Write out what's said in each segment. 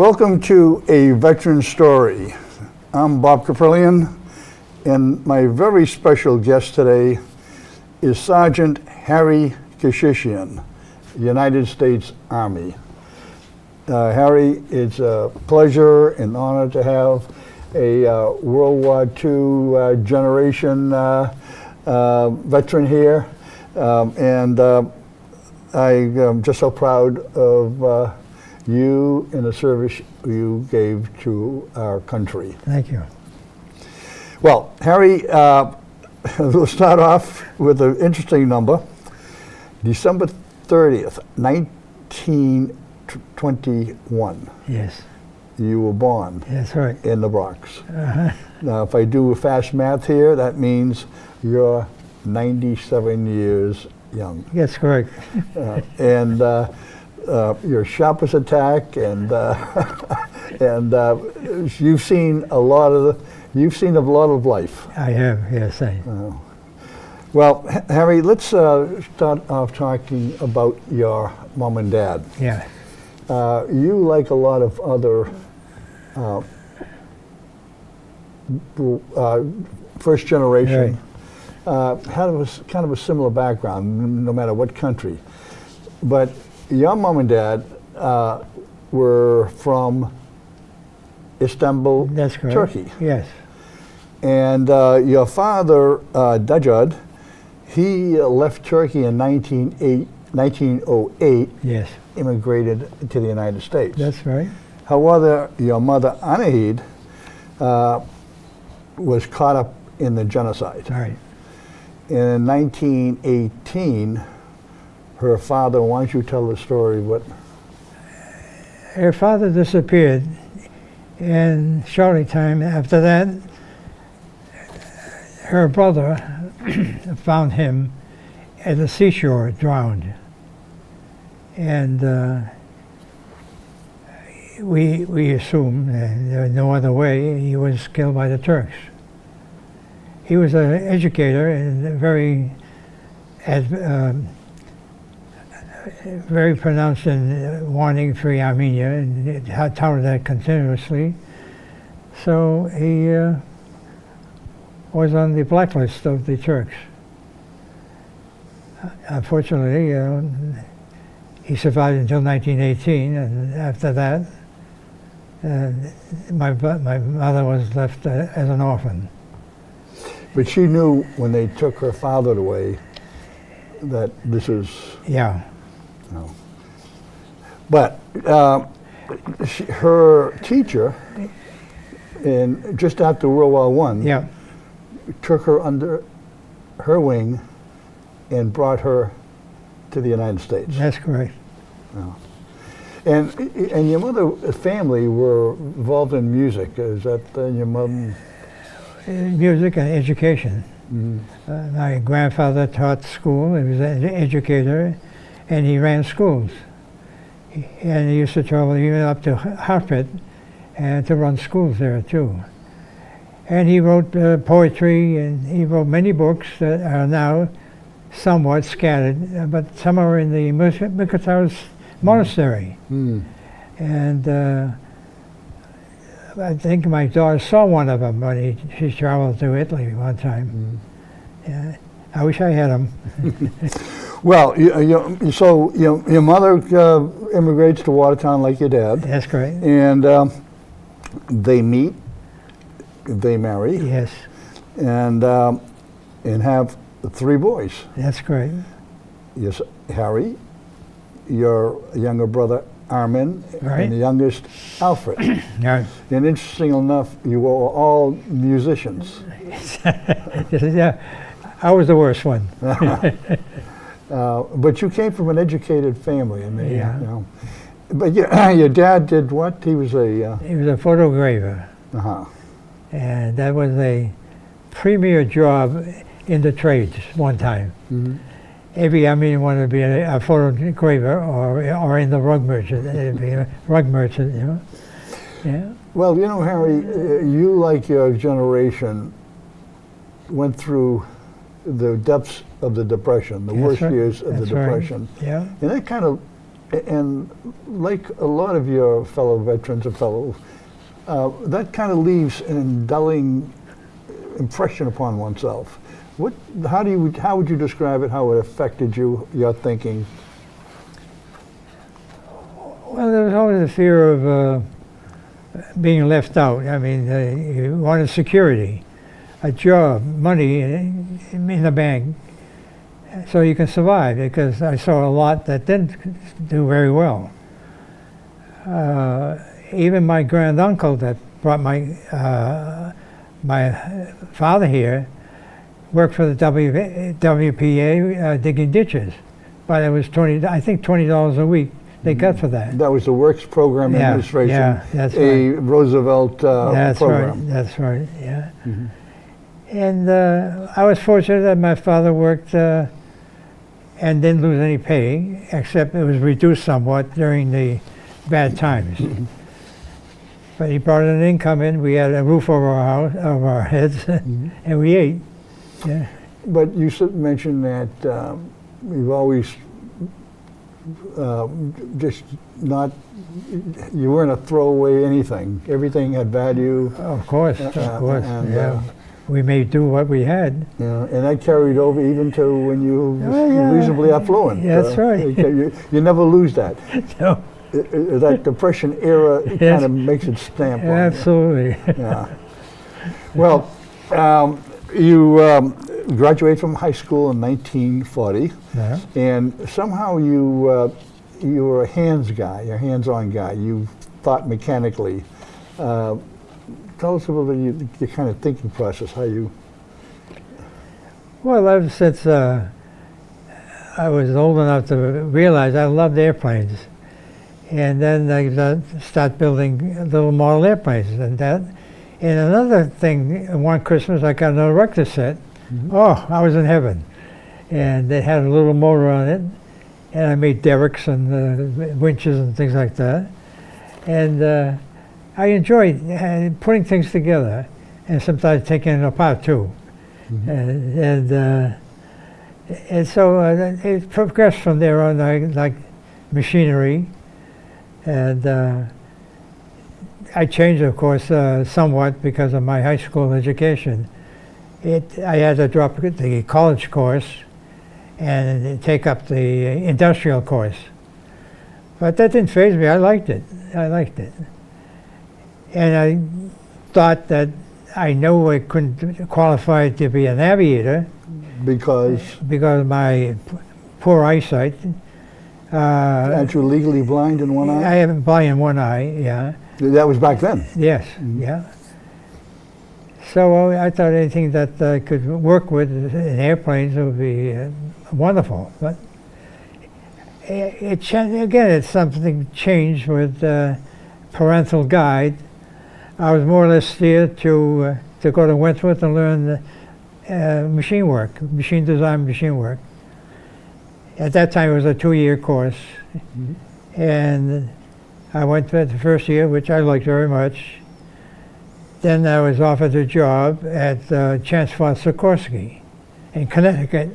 Welcome to A Veteran Story. I'm Bob Caprillion, and my very special guest today is Sergeant Harry Keshishian, United States Army. Harry, it's a pleasure and honor to have a World War II generation veteran here, and I'm just so proud of you and the service you gave to our country. Thank you. Well, Harry, we'll start off with an interesting number. December 30th, 1921. Yes. You were born. That's right. In the Bronx. Uh-huh. Now, if I do fast math here, that means you're 97 years young. That's correct. And your sharpest attack, and you've seen a lot of life. I have, yes. Well, Harry, let's start off talking about your mom and dad. Yeah. You, like a lot of other first generation, had kind of a similar background, no matter what country. But your mom and dad were from Istanbul, That's correct. Turkey. Yes. And your father, Dajjad, he left Turkey in 1908, Yes. immigrated to the United States. That's right. However, your mother, Anahid, was caught up in the genocide. Right. In 1918, her father, why don't you tell the story? Her father disappeared, and shortly time after that, her brother found him at the seashore, drowned. And we assumed, there was no other way, he was killed by the Turks. He was an educator and very pronounced in wanting free Armenia, and touted that continuously. So he was on the blacklist of the Turks. Unfortunately, he survived until 1918, and after that, my mother was left as an orphan. But she knew when they took her father away that this is... Yeah. No. But her teacher, just after World War I, Yeah. took her under her wing and brought her to the United States. That's correct. Oh. And your mother's family were involved in music. Is that your mom? Music and education. Mm-hmm. My grandfather taught school. He was an educator, and he ran schools. And he used to travel even up to Hartford and to run schools there too. And he wrote poetry, and he wrote many books that are now somewhat scattered, but some are in the Mykitaros monastery. Mm. And I think my daughter saw one of them when she traveled to Italy one time. Mm. Yeah, I wish I had them. Well, so your mother immigrates to Watertown like your dad. That's correct. And they meet, they marry, Yes, and have 3 boys. that's correct. Yes, Harry, your younger brother Armin, Right. and the youngest Alfred. Yeah. And interesting enough, you were all musicians. Yeah, I was the worst one. But you came from an educated family, and Yeah. But your dad did what? He was a. He was a photograver, Uh-huh. and that was a premier job in the trades one time. Mm-hmm. Every Armenian wanted to be a photograver or in the rug merchant. It'd be a rug merchant, you know. Yeah. Well, Harry, you, like your generation, went through the depths of the Depression, the worst right. years of the That's right. Depression. Yeah. And that kind of And like a lot of your fellow veterans or fellows, that kind of leaves an indelible impression upon oneself. How would you describe it? How it affected your thinking? Well, there was always a fear of being left out. I mean, you wanted security, a job, money in the bank, so you can survive, because I saw a lot that didn't do very well. Even my granduncle that brought my father here worked for the WPA digging ditches, but it was $20 a week they got for that. That was the Works Program Administration, yeah, that's a right. Roosevelt That's program. right, that's right, yeah. And I was fortunate that my father worked and didn't lose any pay, except it was reduced somewhat during the bad times. But he brought an income in. We had a roof over our heads, and we ate. Yeah. But you mentioned that you've always just not, you weren't a throwaway anything. Everything had value. Of course, and, yeah. We made do what we had. Yeah, and that carried over even to when you were reasonably affluent. Yeah, that's right. You never lose that. No. That Depression era kind of makes its stamp on you. Absolutely. Yeah. Well, you graduated from high school in 1940, and somehow you were a you're a hands-on guy. You thought mechanically. Tell us about your kind of thinking process, how you... Well, ever since I was old enough to realize I loved airplanes. And then I started building little model airplanes and that. And another thing, one Christmas I got another Rector set. Oh, I was in heaven. And it had a little motor on it. And I made derricks and winches and things like that. And I enjoyed putting things together and sometimes taking it apart too. And so it progressed from there on, like machinery. And I changed, of course, somewhat because of my high school education. I had to drop the college course and take up the industrial course. But that didn't faze me. I liked it. And I thought that I knew I couldn't qualify to be an aviator because of my poor eyesight. Aren't you legally blind in one eye? I am blind in one eye, yeah. That was back then? Yes, yeah. So I thought anything that I could work with in airplanes would be wonderful. But again, it's something changed with parental guide. I was more or less steered to go to Wentworth and learn machine work, machine design, machine work. At that time, it was a 2-year course, and I went for the first year, which I liked very much. Then I was offered a job at Chancellor Sikorsky in Connecticut,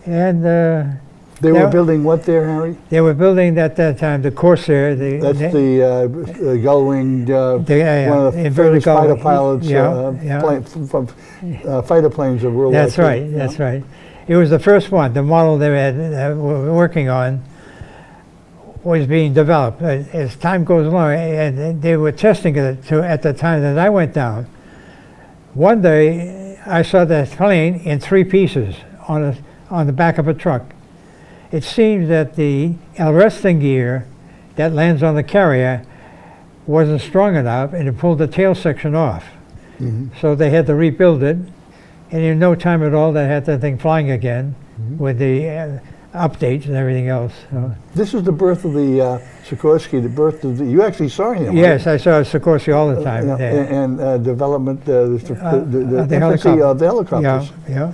and they were building what there, Harry? They were building at that time the Corsair. That's the gull-winged, one of the famous fighter pilots, from fighter planes of World War II. That's right. That's right. It was the first one. The model they were working on was being developed. As time goes along, and they were testing it at the time that I went down. One day, I saw that plane in 3 pieces on the back of a truck. It seems that the arresting gear that lands on the carrier wasn't strong enough, and it pulled the tail section off. So they had to rebuild it. And in no time at all, they had that thing flying again with the updates and everything else. So. This is the birth of the Sikorsky, the birth of the, you actually saw him, yes, right? I saw Sikorsky all the time. And development, the helicopter. of the helicopters. Yeah.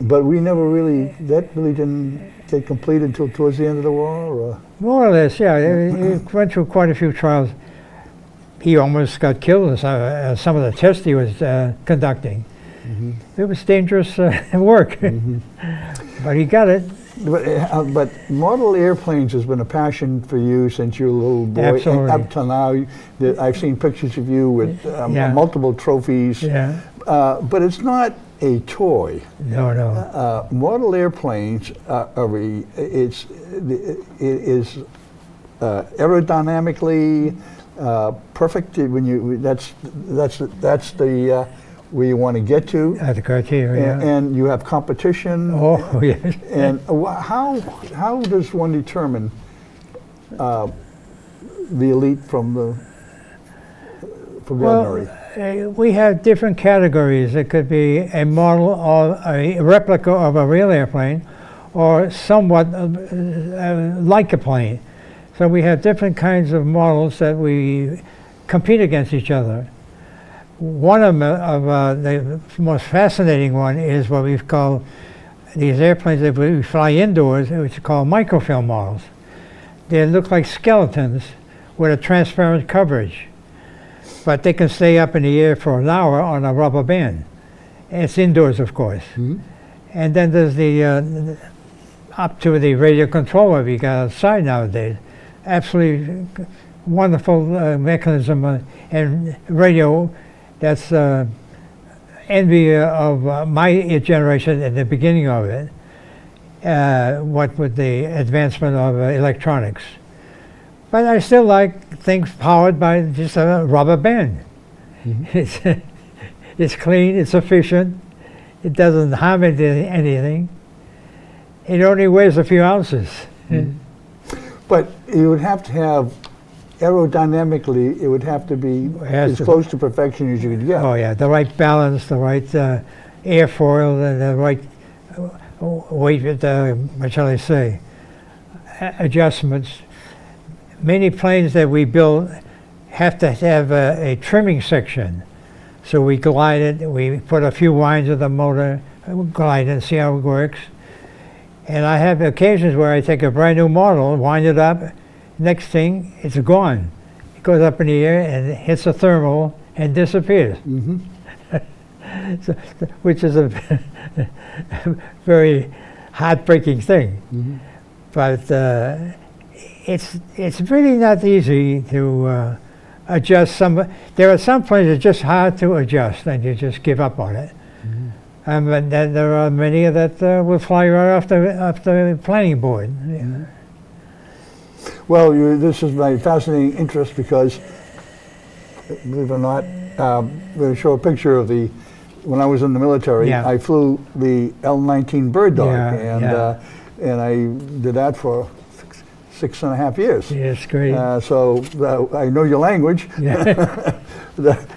But we never really, that really didn't get completed until towards the end of the war? Or? More or less, yeah. He went through quite a few trials. He almost got killed in some of the tests he was conducting. It was dangerous work, but he got it. But model airplanes has been a passion for you since you were a little boy. Absolutely. And up till now, I've seen pictures of you with multiple trophies. Yeah. But it's not a toy. No, no. Model airplanes it is aerodynamically perfect. When you that's the where you want to get to. At the criteria. And you have competition. Oh, yes. And how does one determine the elite from the ordinary? We have different categories. It could be a model or a replica of a real airplane, or somewhat like a plane. So we have different kinds of models that we compete against each other. One of the most fascinating one is what we've called these airplanes that we fly indoors, which are called microfilm models. They look like skeletons with a transparent coverage, but they can stay up in the air for an hour on a rubber band. It's indoors, of course. Mm-hmm. And then there's the up to the radio controller we got outside nowadays. Absolutely wonderful mechanism and radio. That's envy of my generation at the beginning of it, what with the advancement of electronics. But I still like things powered by just a rubber band. Mm-hmm. It's clean, it's efficient, it doesn't harm anything. It only weighs a few ounces. Mm-hmm. But you would have to have aerodynamically, it would have to be as close to perfection as you could get. Oh yeah, the right balance, the right airfoil, and the right weight, what shall I say, adjustments. Many planes that we build have to have a trimming section. So we glide it, we put a few winds of the motor, glide it and see how it works. And I have occasions where I take a brand new model, wind it up, next thing, it's gone. It goes up in the air and hits a thermal and disappears. Mm-hmm. Which is a very heartbreaking thing. Mm-hmm. But it's really not easy to adjust some. There are some planes that are just hard to adjust, and you just give up on it. Mm-hmm. But then there are many that will fly right off the planning board. Mm-hmm. Well, this is my fascinating interest because, believe it or not, I'm going to show a picture of when I was in the military, I flew the L-19 Bird Dog, and I did that for 6.5 years. Yes, great. So I know your language. Yeah.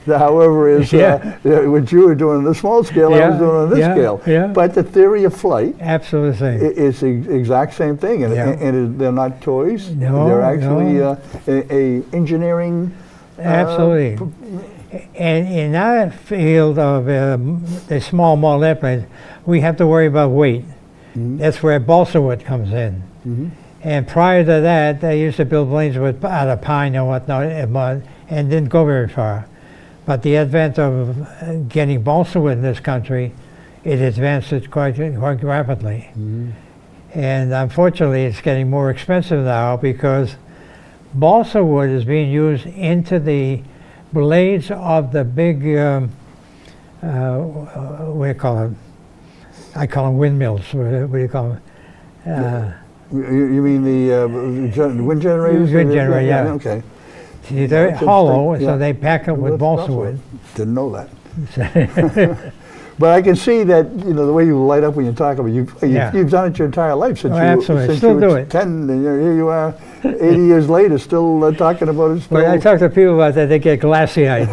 However, is what you were doing on the small scale, I was doing on this scale. Yeah. But the theory of flight, absolutely, it's the exact same thing, and they're not toys. No, they're actually a engineering. Absolutely. And in our field of the small model airplanes, we have to worry about weight. Mm-hmm. That's where balsa wood comes in. Mm-hmm. And prior to that, they used to build planes out of pine and whatnot, and mud, and didn't go very far. But the advent of getting balsa wood in this country, it advanced it quite rapidly. Mm-hmm. And unfortunately, it's getting more expensive now because balsa wood is being used into the blades of the big, what do you call them? I call them windmills. What do you call them? You mean the wind generators? Wind generator, yeah. Okay. See, they're hollow, so they pack them with balsa wood. Didn't know that. But I can see that, the way you light up when you talk about it, you've done it your entire life since absolutely. Since you were 10, and here you are, 80 years later, still talking about it. When I talk to people about that, they get glassy-eyed.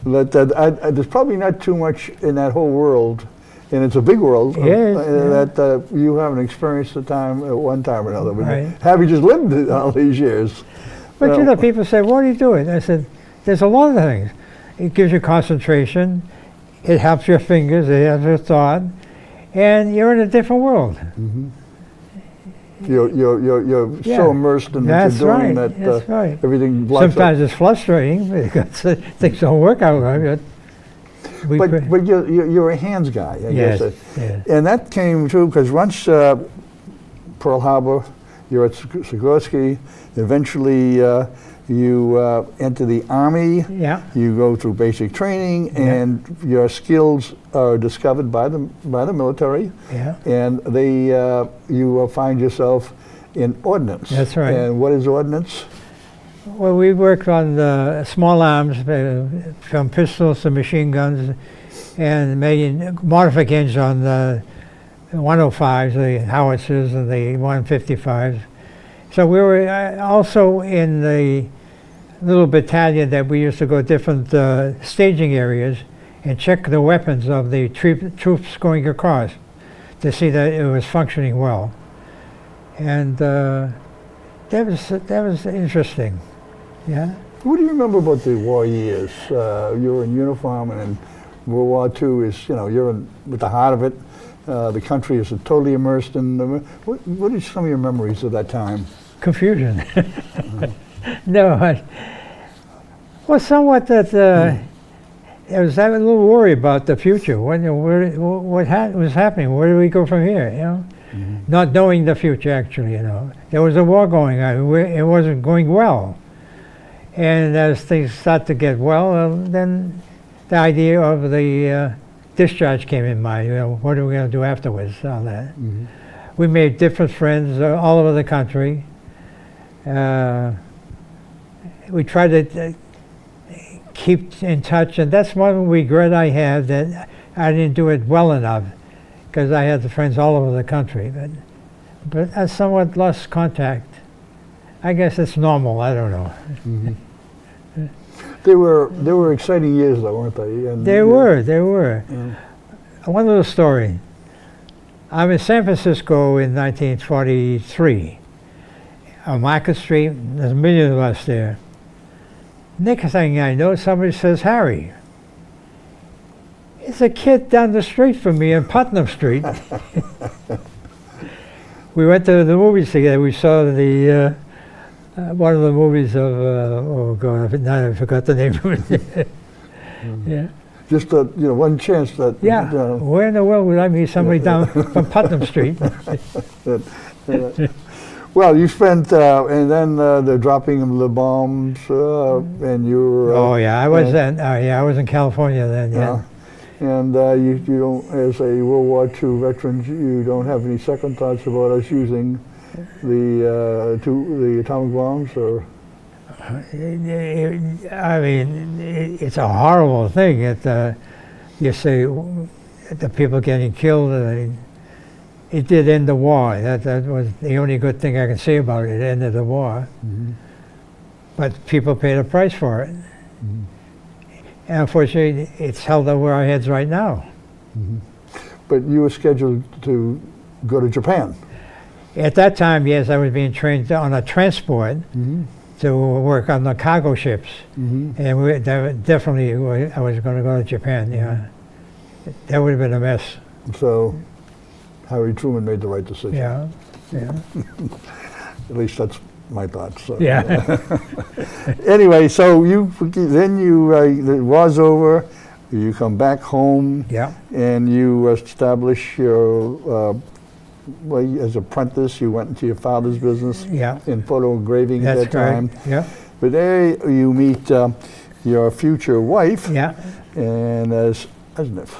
But there's probably not too much in that whole world, and it's a big world, that you haven't experienced at one time or another. Right. Have you just lived all these years? But people say, what are you doing? I said, there's a lot of things. It gives you concentration, it helps your fingers, it helps your thought, and you're in a different world. Mm-hmm. You're so immersed in what you're doing that everything blocks Sometimes it's frustrating because things don't work out right. But you're a hands guy, I yes, guess. yes. And that came true because once Pearl Harbor, you're at Sikorsky, eventually you enter the Army, Yeah. you go through basic training, Yeah. and your skills are discovered by the military, Yeah. and you find yourself in ordnance. That's right. And what is ordnance? Well, we worked on the small arms, from pistols to machine guns, and making modifications on the 105s, the howitzers, and the 155s. So we were also in the little battalion that we used to go different staging areas and check the weapons of the troops going across to see that it was functioning well. And that was interesting. Yeah. What do you remember about the war years? You were in uniform, and in World War II is, you're with the heart of it. The country is totally immersed in. What are some of your memories of that time? Confusion. No, well, somewhat that I was having a little worry about the future. What was happening? Where do we go from here? Mm-hmm. Not knowing the future. Actually, there was a war going on. It wasn't going well, and as things start to get well, then the idea of the discharge came in mind. What are we going to do afterwards? All that. Mm-hmm. We made different friends all over the country. We tried to keep in touch, and that's one regret I have, that I didn't do it well enough, because I had the friends all over the country. But I somewhat lost contact. I guess it's normal. I don't know. Mm-hmm. They were exciting years, though, weren't they? And They were. Yeah. One little story. I'm in San Francisco in 1943. On Market Street, there's a million of us there. Next thing I know, somebody says, "Harry." It's a kid down the street from me on Putnam Street. We went to the movies together. We saw the one of the movies of oh God, now I forgot the name of it. Yeah. Just one chance that. Yeah. Where in the world would I meet somebody down from Putnam Street? Well, you spent, and then the dropping of the bombs, and you were. Oh yeah, I was I was in California then. Yeah. And you don't, as a World War II veteran, you don't have any second thoughts about us using the atomic bombs, or? I mean, it's a horrible thing. You say the people getting killed. It did end the war. That was the only good thing I can say about it. It ended the war. Mm-hmm. But people paid a price for it. Mm-hmm. And unfortunately, it's held over our heads right now. Mm-hmm. But you were scheduled to go to Japan. At that time, yes, I was being trained on a transport to work on the cargo ships. Mm-hmm. And definitely, I was going to go to Japan, yeah. That would have been a mess. So Harry Truman made the right decision. Yeah, yeah. At least that's my thoughts. So. Yeah. Anyway, so the war's over, you come back home, Yeah. and you establish your, as apprentice, you went into your father's business Yeah. in photo engraving at That's that time. correct. Yeah. But there you meet your future wife, Yeah. and as Asnif.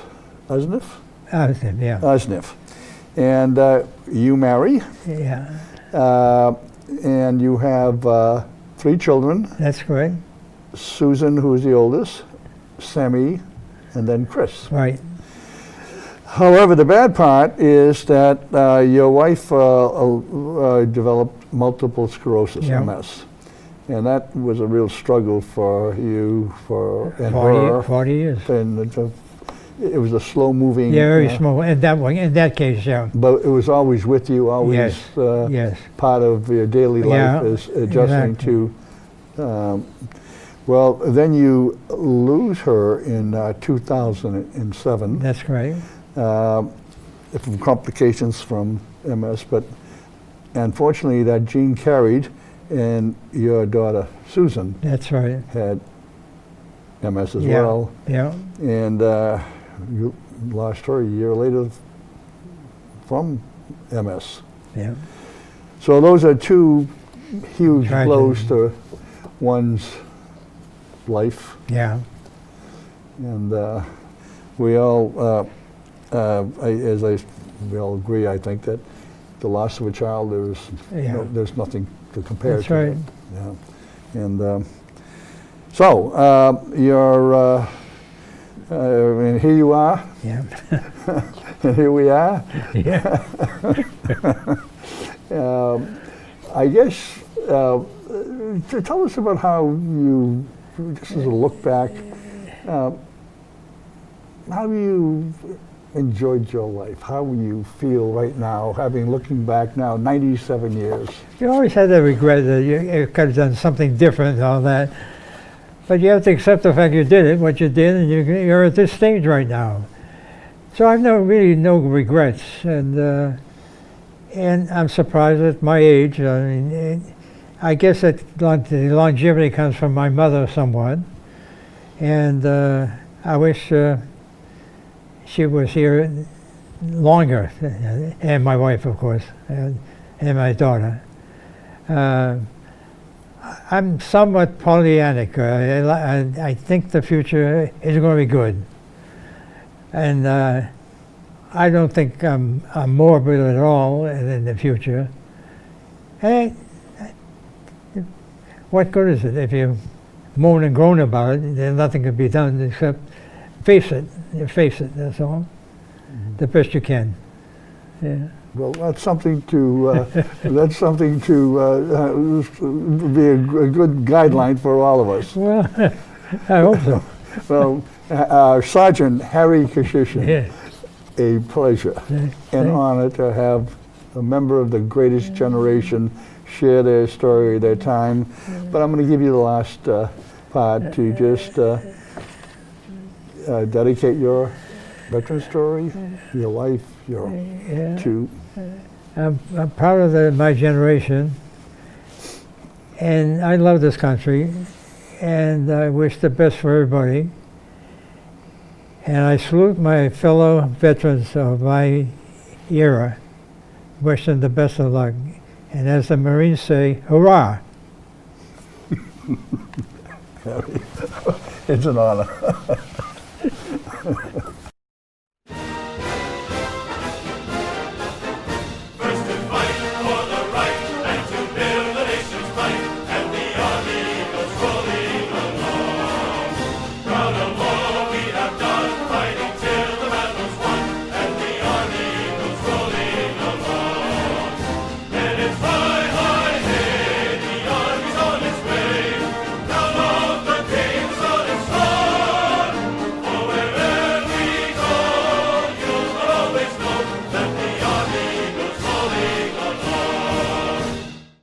Yeah. Asnif. And you marry, Yeah. and you have 3 children. That's correct. Susan, who is the oldest, Sammy, and then Chris. Right. However, the bad part is that your wife developed multiple sclerosis, Yeah. MS. And that was a real struggle for you, and her. 40 years. And it was a slow-moving. Yeah, very small. In that case, yeah. But it was always with you, always Yes. Yes. part of your daily life, Yeah, is adjusting exactly. to. Well, then you lose her in 2007 That's correct. from complications from MS, but unfortunately that gene carried, and your daughter Susan That's right. had MS as Yeah. well. Yeah. And you lost her a year later from MS. Yeah. So those are two huge Tragic. blows to one's life. Yeah. And we all, we all agree, I think, that the loss of a child, Yeah. there's nothing to compare That's to. right. Yeah. And so you're, and here you are, Yeah. and here we are. Yeah. I guess, tell us about how you, just as a look back, how you enjoyed your life? How you feel right now, looking back now, 97 years? You always had that regret that you could have done something different and all that. But you have to accept the fact you did it, what you did, and you're at this stage right now. So I've really no regrets, and I'm surprised at my age. I mean, I guess that the longevity comes from my mother somewhat, and I wish she was here longer, and my wife, of course, and my daughter. I'm somewhat Pollyannic. I think the future is going to be good. And I don't think I'm morbid at all in the future. And what good is it if you moan and groan about it? Then nothing can be done except face it. You face it, that's all. Mm-hmm. The best you can. Yeah. Well, that's something to be a good guideline for all of us. Well, I hope so. Well, Sergeant Harry Keshishian, Yeah. a pleasure, an honor to have a member of the greatest generation share their story, their time. But I'm going to give you the last part to just dedicate your veteran story, your life, to. I'm proud of my generation, and I love this country, and I wish the best for everybody. And I salute my fellow veterans of my era, wish them the best of luck. And as the Marines say, hurrah! It's an honor.